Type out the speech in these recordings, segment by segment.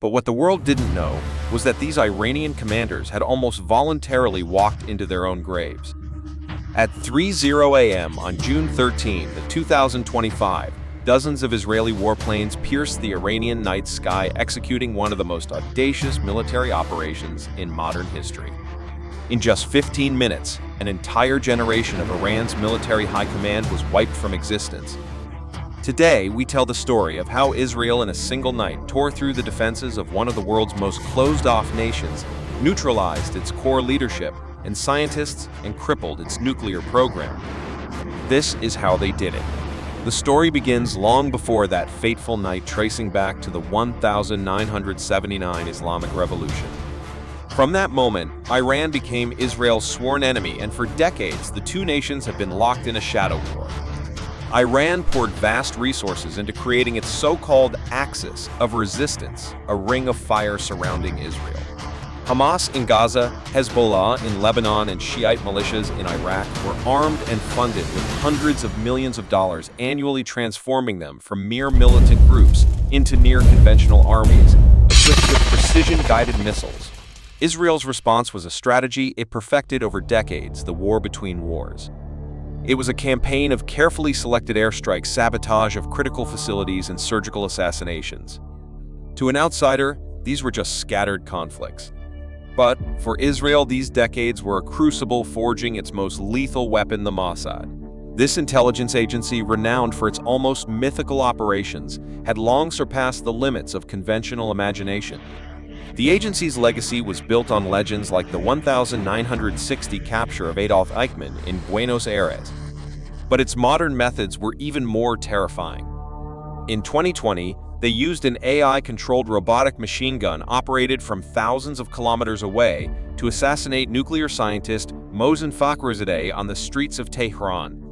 But what the world didn't know was that these Iranian commanders had almost voluntarily walked into their own graves. At 3:00 a.m. on June 13, 2025, dozens of Israeli warplanes pierced the Iranian night sky, executing one of the most audacious military operations in modern history. In just 15 minutes, an entire generation of Iran's military high command was wiped from existence. Today, we tell the story of how Israel in a single night tore through the defenses of one of the world's most closed-off nations, neutralized its core leadership and scientists, and crippled its nuclear program. This is how they did it. The story begins long before that fateful night, tracing back to the 1979 Islamic Revolution. From that moment, Iran became Israel's sworn enemy, and for decades, the two nations have been locked in a shadow war. Iran poured vast resources into creating its so-called axis of resistance, a ring of fire surrounding Israel. Hamas in Gaza, Hezbollah in Lebanon, and Shiite militias in Iraq were armed and funded with hundreds of millions of dollars annually, transforming them from mere militant groups into near-conventional armies, equipped with precision-guided missiles. Israel's response was a strategy it perfected over decades, the war between wars. It was a campaign of carefully selected airstrikes, sabotage of critical facilities, and surgical assassinations. To an outsider, these were just scattered conflicts. But for Israel, these decades were a crucible forging its most lethal weapon, the Mossad. This intelligence agency, renowned for its almost mythical operations, had long surpassed the limits of conventional imagination. The agency's legacy was built on legends like the 1960 capture of Adolf Eichmann in Buenos Aires. But its modern methods were even more terrifying. In 2020, they used an AI-controlled robotic machine gun operated from thousands of kilometers away to assassinate nuclear scientist Mohsen Fakhrizadeh on the streets of Tehran.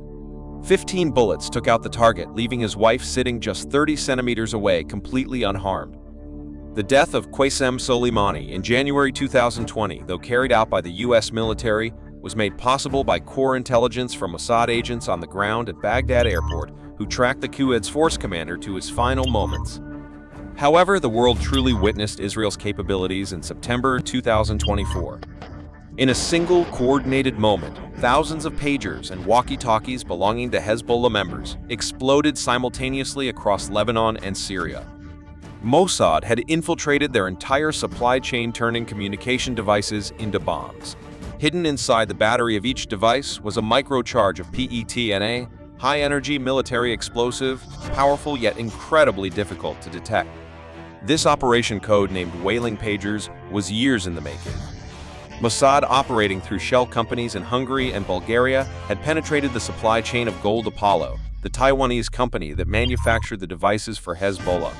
15 bullets took out the target, leaving his wife sitting just 30 centimeters away, completely unharmed. The death of Qasem Soleimani in January 2020, though carried out by the U.S. military, was made possible by core intelligence from Mossad agents on the ground at Baghdad airport who tracked the Quds force commander to his final moments. However, the world truly witnessed Israel's capabilities in September 2024. In a single coordinated moment, thousands of pagers and walkie-talkies belonging to Hezbollah members exploded simultaneously across Lebanon and Syria. Mossad had infiltrated their entire supply chain, turning communication devices into bombs. Hidden inside the battery of each device was a microcharge of PETNA, high-energy military explosive, powerful yet incredibly difficult to detect. This operation, code-named Whaling Pagers, was years in the making. Mossad, operating through shell companies in Hungary and Bulgaria, had penetrated the supply chain of Gold Apollo, the Taiwanese company that manufactured the devices for Hezbollah.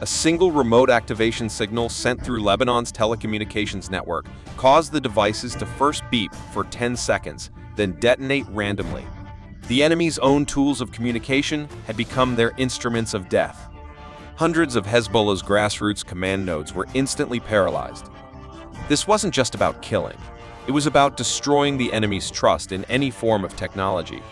A single remote activation signal sent through Lebanon's telecommunications network caused the devices to first beep for 10 seconds, then detonate randomly. The enemy's own tools of communication had become their instruments of death. Hundreds of Hezbollah's grassroots command nodes were instantly paralyzed. This wasn't just about killing. It was about destroying the enemy's trust in any form of technology.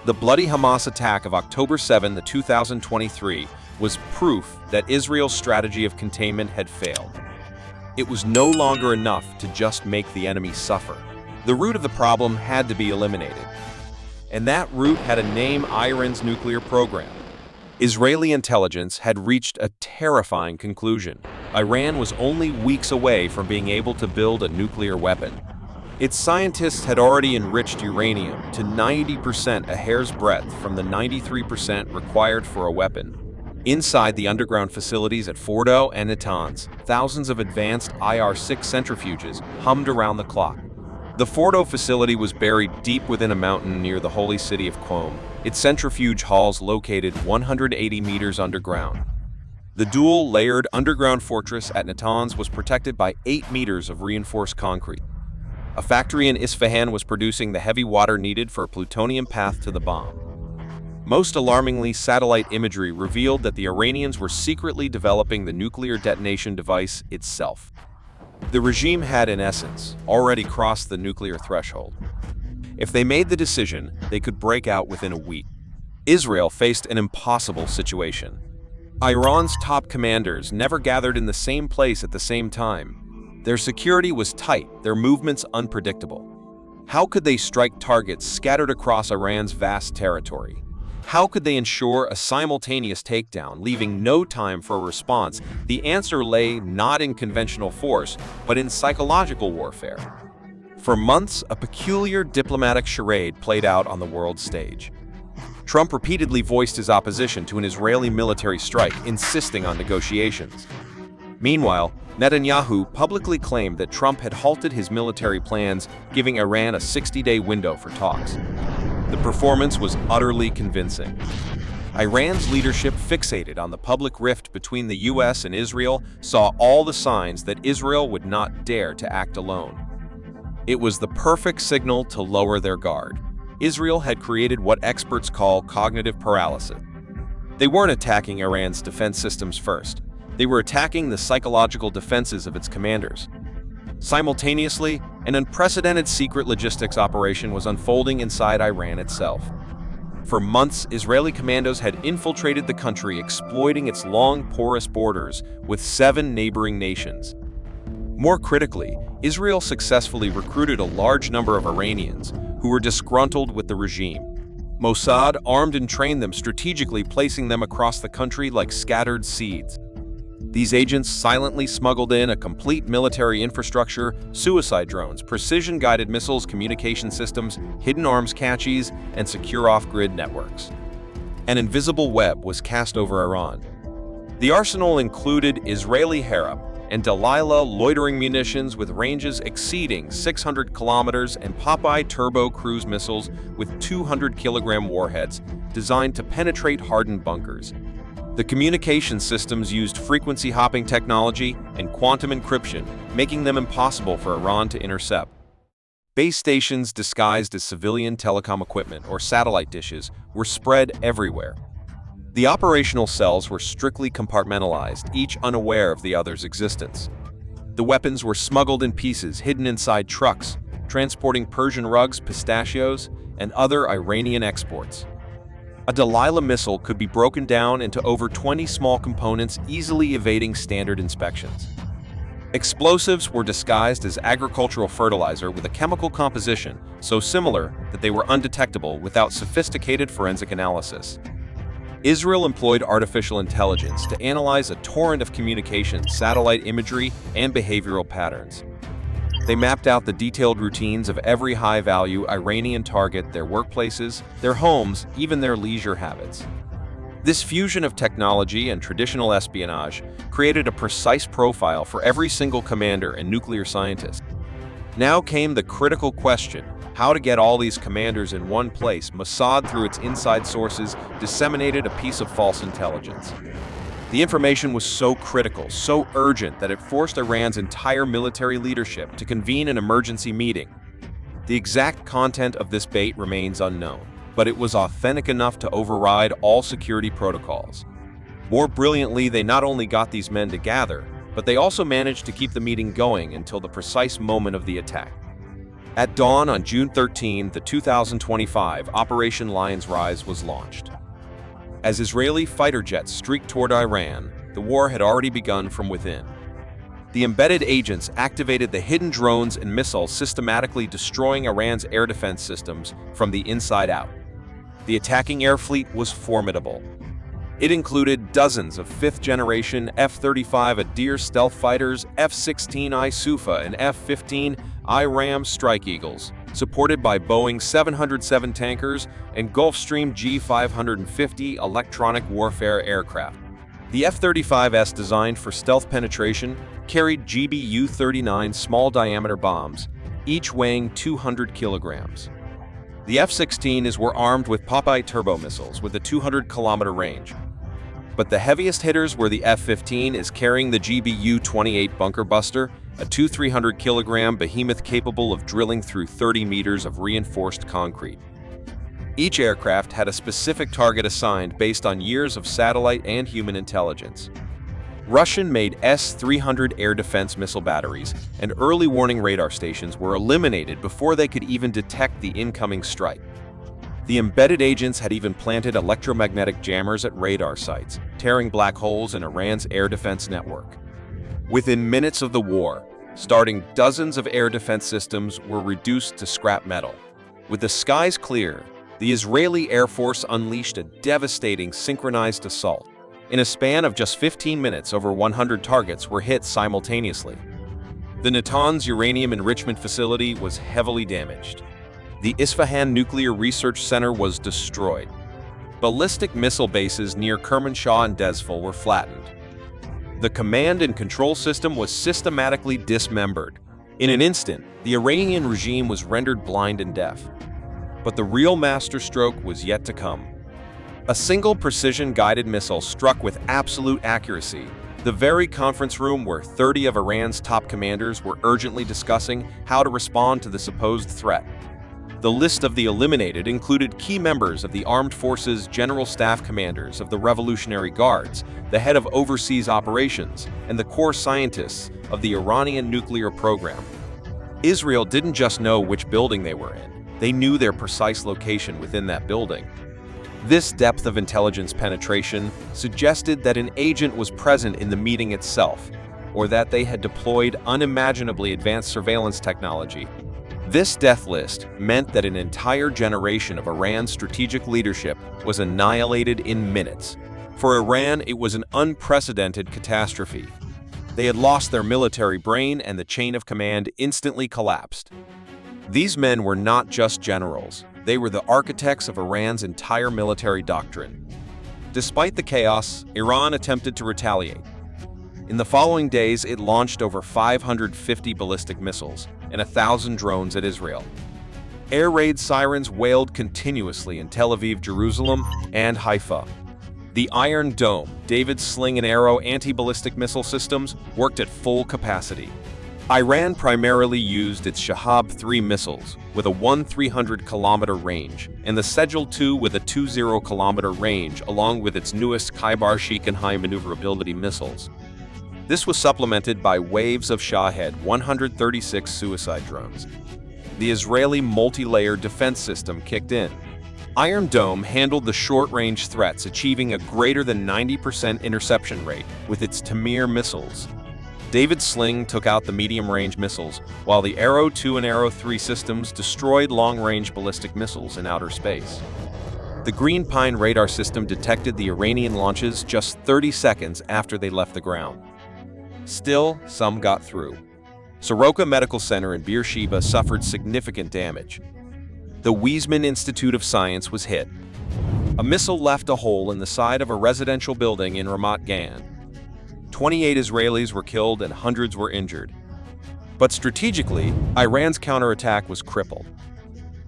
The bloody Hamas attack of October 7, 2023, was proof that Israel's strategy of containment had failed. It was no longer enough to just make the enemy suffer. The root of the problem had to be eliminated. And that root had a name: Iran's nuclear program. Israeli intelligence had reached a terrifying conclusion. Iran was only weeks away from being able to build a nuclear weapon. Its scientists had already enriched uranium to 90%, a hair's breadth from the 93% required for a weapon. Inside the underground facilities at Fordo and Natanz, thousands of advanced IR-6 centrifuges hummed around the clock. The Fordo facility was buried deep within a mountain near the holy city of Qom, its centrifuge halls located 180 meters underground. The dual-layered underground fortress at Natanz was protected by 8 meters of reinforced concrete. A factory in Isfahan was producing the heavy water needed for a plutonium path to the bomb. Most alarmingly, satellite imagery revealed that the Iranians were secretly developing the nuclear detonation device itself. The regime had, in essence, already crossed the nuclear threshold. If they made the decision, they could break out within a week. Israel faced an impossible situation. Iran's top commanders never gathered in the same place at the same time. Their security was tight, their movements unpredictable. How could they strike targets scattered across Iran's vast territory? How could they ensure a simultaneous takedown, leaving no time for a response? The answer lay not in conventional force, but in psychological warfare. For months, a peculiar diplomatic charade played out on the world stage. Trump repeatedly voiced his opposition to an Israeli military strike, insisting on negotiations. Meanwhile, Netanyahu publicly claimed that Trump had halted his military plans, giving Iran a 60-day window for talks. The performance was utterly convincing. Iran's leadership, fixated on the public rift between the US and Israel, saw all the signs that Israel would not dare to act alone. It was the perfect signal to lower their guard. Israel had created what experts call cognitive paralysis. They weren't attacking Iran's defense systems first. They were attacking the psychological defenses of its commanders. Simultaneously, an unprecedented secret logistics operation was unfolding inside Iran itself. For months, Israeli commandos had infiltrated the country, exploiting its long, porous borders with 7 neighboring nations. More critically, Israel successfully recruited a large number of Iranians who were disgruntled with the regime. Mossad armed and trained them, strategically placing them across the country like scattered seeds. These agents silently smuggled in a complete military infrastructure, suicide drones, precision-guided missiles, communication systems, hidden arms caches, and secure off-grid networks. An invisible web was cast over Iran. The arsenal included Israeli Harab and Delilah loitering munitions with ranges exceeding 600 kilometers and Popeye turbo cruise missiles with 200-kilogram warheads designed to penetrate hardened bunkers. The communication systems used frequency-hopping technology and quantum encryption, making them impossible for Iran to intercept. Base stations disguised as civilian telecom equipment or satellite dishes were spread everywhere. The operational cells were strictly compartmentalized, each unaware of the other's existence. The weapons were smuggled in pieces, hidden inside trucks, transporting Persian rugs, pistachios, and other Iranian exports. A Delilah missile could be broken down into over 20 small components, easily evading standard inspections. Explosives were disguised as agricultural fertilizer with a chemical composition so similar that they were undetectable without sophisticated forensic analysis. Israel employed artificial intelligence to analyze a torrent of communications, satellite imagery, and behavioral patterns. They mapped out the detailed routines of every high-value Iranian target, their workplaces, their homes, even their leisure habits. This fusion of technology and traditional espionage created a precise profile for every single commander and nuclear scientist. Now came the critical question: how to get all these commanders in one place. Mossad, through its inside sources, disseminated a piece of false intelligence. The information was so critical, so urgent, that it forced Iran's entire military leadership to convene an emergency meeting. The exact content of this bait remains unknown, but it was authentic enough to override all security protocols. More brilliantly, they not only got these men to gather, but they also managed to keep the meeting going until the precise moment of the attack. At dawn on June 13, 2025, Operation Lion's Rise was launched. As Israeli fighter jets streaked toward Iran, the war had already begun from within. The embedded agents activated the hidden drones and missiles, systematically destroying Iran's air defense systems from the inside out. The attacking air fleet was formidable. It included dozens of 5th-generation F-35 Adir stealth fighters, F-16I Sufa and F-15I Ram Strike Eagles, supported by Boeing 707 tankers and Gulfstream G550 electronic warfare aircraft. The F-35S, designed for stealth penetration, carried GBU-39 small-diameter bombs, each weighing 200 kilograms. The F-16s were armed with Popeye turbo missiles with a 200-kilometer range. But the heaviest hitters were the F-15, carrying the GBU-28 bunker buster, a 300-kilogram behemoth capable of drilling through 30 meters of reinforced concrete. Each aircraft had a specific target assigned based on years of satellite and human intelligence. Russian-made S-300 air defense missile batteries and early warning radar stations were eliminated before they could even detect the incoming strike. The embedded agents had even planted electromagnetic jammers at radar sites, tearing black holes in Iran's air defense network. Within minutes of the war, starting dozens of air defense systems were reduced to scrap metal. With the skies clear, the Israeli Air Force unleashed a devastating synchronized assault. In a span of just 15 minutes, over 100 targets were hit simultaneously. The Natanz uranium enrichment facility was heavily damaged. The Isfahan Nuclear Research Center was destroyed. Ballistic missile bases near Kermanshah and Dezful were flattened. The command and control system was systematically dismembered. In an instant, the Iranian regime was rendered blind and deaf. But the real masterstroke was yet to come. A single precision-guided missile struck with absolute accuracy the very conference room where 30 of Iran's top commanders were urgently discussing how to respond to the supposed threat. The list of the eliminated included key members of the Armed Forces General Staff Commanders of the Revolutionary Guards, the head of overseas operations, and the core scientists of the Iranian nuclear program. Israel didn't just know which building they were in, they knew their precise location within that building. This depth of intelligence penetration suggested that an agent was present in the meeting itself, or that they had deployed unimaginably advanced surveillance technology. This death list meant that an entire generation of Iran's strategic leadership was annihilated in minutes. For Iran, it was an unprecedented catastrophe. They had lost their military brain, and the chain of command instantly collapsed. These men were not just generals. They were the architects of Iran's entire military doctrine. Despite the chaos, Iran attempted to retaliate. In the following days, it launched over 550 ballistic missiles and 1,000 drones at Israel. Air raid sirens wailed continuously in Tel Aviv, Jerusalem, and Haifa. The Iron Dome, David's sling and arrow anti-ballistic missile systems, worked at full capacity. Iran primarily used its Shahab-3 missiles with a 1,300-kilometer range and the Sejal-2 with a 20-kilometer range, along with its newest Khaybar-Sheikh and high maneuverability missiles. This was supplemented by waves of Shahed 136 suicide drones. The Israeli multi-layer defense system kicked in. Iron Dome handled the short-range threats, achieving a greater than 90% interception rate with its Tamir missiles. David's sling took out the medium-range missiles, while the Arrow 2 and Arrow 3 systems destroyed long-range ballistic missiles in outer space. The Green Pine radar system detected the Iranian launches just 30 seconds after they left the ground. Still, some got through. Soroka Medical Center in Beersheba suffered significant damage. The Weizmann Institute of Science was hit. A missile left a hole in the side of a residential building in Ramat Gan. 28 Israelis were killed and hundreds were injured. But strategically, Iran's counterattack was crippled.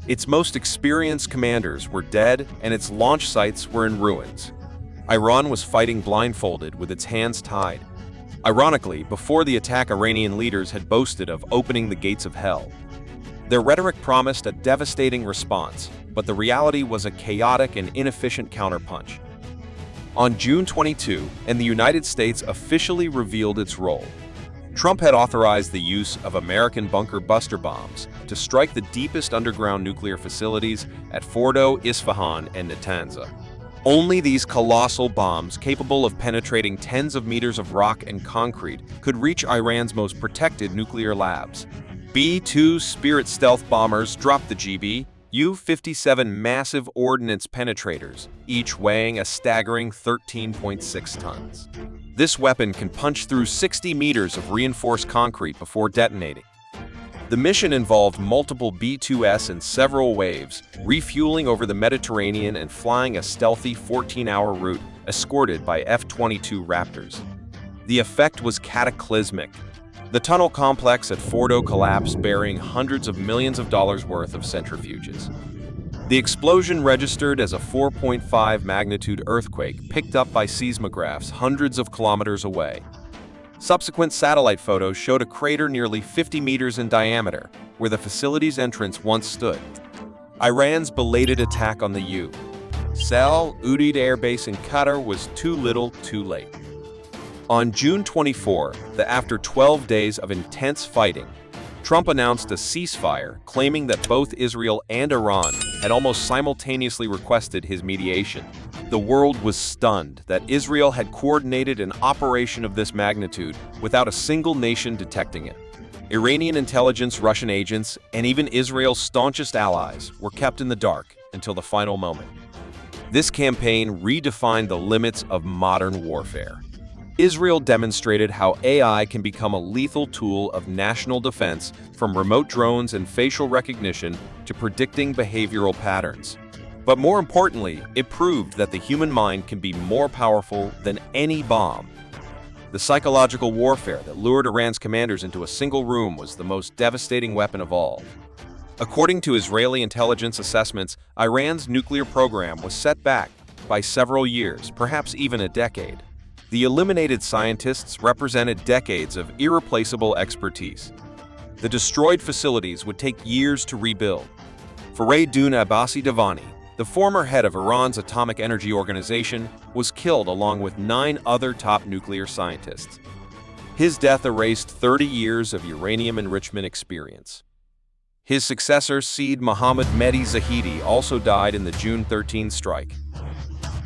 Its most experienced commanders were dead and its launch sites were in ruins. Iran was fighting blindfolded with its hands tied. Ironically, before the attack, Iranian leaders had boasted of opening the gates of hell. Their rhetoric promised a devastating response, but the reality was a chaotic and inefficient counterpunch. On June 22, the United States officially revealed its role. Trump had authorized the use of American bunker buster bombs to strike the deepest underground nuclear facilities at Fordo, Isfahan, and Natanz. Only these colossal bombs, capable of penetrating tens of meters of rock and concrete, could reach Iran's most protected nuclear labs. B-2 Spirit stealth bombers dropped the GB U-57 massive ordnance penetrators, each weighing a staggering 13.6 tons. This weapon can punch through 60 meters of reinforced concrete before detonating. The mission involved multiple B-2s and several waves, refueling over the Mediterranean and flying a stealthy 14-hour route escorted by F-22 Raptors. The effect was cataclysmic. The tunnel complex at Fordo collapsed, burying hundreds of millions of dollars worth of centrifuges. The explosion registered as a 4.5 magnitude earthquake picked up by seismographs hundreds of kilometers away. Subsequent satellite photos showed a crater nearly 50 meters in diameter, where the facility's entrance once stood. Iran's belated attack on the Sel Udeid Air Base in Qatar was too little, too late. On June 24, after 12 days of intense fighting, Trump announced a ceasefire, claiming that both Israel and Iran had almost simultaneously requested his mediation. The world was stunned that Israel had coordinated an operation of this magnitude without a single nation detecting it. Iranian intelligence, Russian agents, and even Israel's staunchest allies were kept in the dark until the final moment. This campaign redefined the limits of modern warfare. Israel demonstrated how AI can become a lethal tool of national defense, from remote drones and facial recognition to predicting behavioral patterns. But more importantly, it proved that the human mind can be more powerful than any bomb. The psychological warfare that lured Iran's commanders into a single room was the most devastating weapon of all. According to Israeli intelligence assessments, Iran's nuclear program was set back by several years, perhaps even a decade. The eliminated scientists represented decades of irreplaceable expertise. The destroyed facilities would take years to rebuild. Fareydun Abbasi Davani, the former head of Iran's Atomic Energy Organization, was killed along with 9 other top nuclear scientists. His death erased 30 years of uranium enrichment experience. His successor, Saeed Mohammad Mehdi Zahidi, also died in the June 13 strike.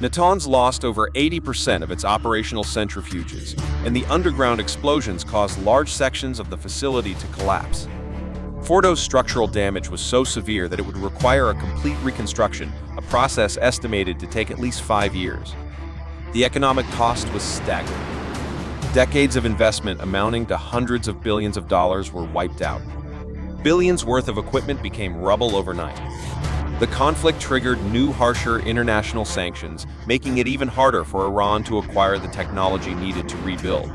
Natanz lost over 80% of its operational centrifuges, and the underground explosions caused large sections of the facility to collapse. Fordo's structural damage was so severe that it would require a complete reconstruction, a process estimated to take at least 5 years. The economic cost was staggering. Decades of investment amounting to hundreds of billions of dollars were wiped out. Billions worth of equipment became rubble overnight. The conflict triggered new, harsher international sanctions, making it even harder for Iran to acquire the technology needed to rebuild.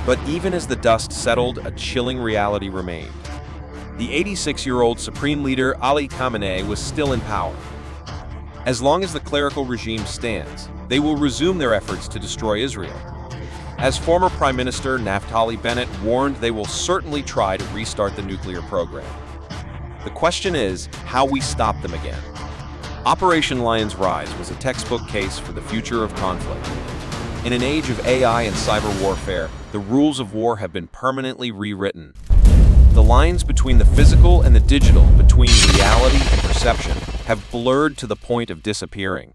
But even as the dust settled, a chilling reality remained. The 86-year-old Supreme Leader Ali Khamenei was still in power. As long as the clerical regime stands, they will resume their efforts to destroy Israel. As former Prime Minister Naftali Bennett warned, they will certainly try to restart the nuclear program. The question is how we stop them again. Operation Lion's Rise was a textbook case for the future of conflict. In an age of AI and cyber warfare, the rules of war have been permanently rewritten. The lines between the physical and the digital, between reality and perception, have blurred to the point of disappearing.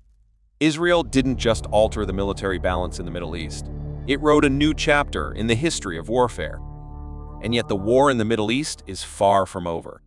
Israel didn't just alter the military balance in the Middle East. It wrote a new chapter in the history of warfare. And yet the war in the Middle East is far from over.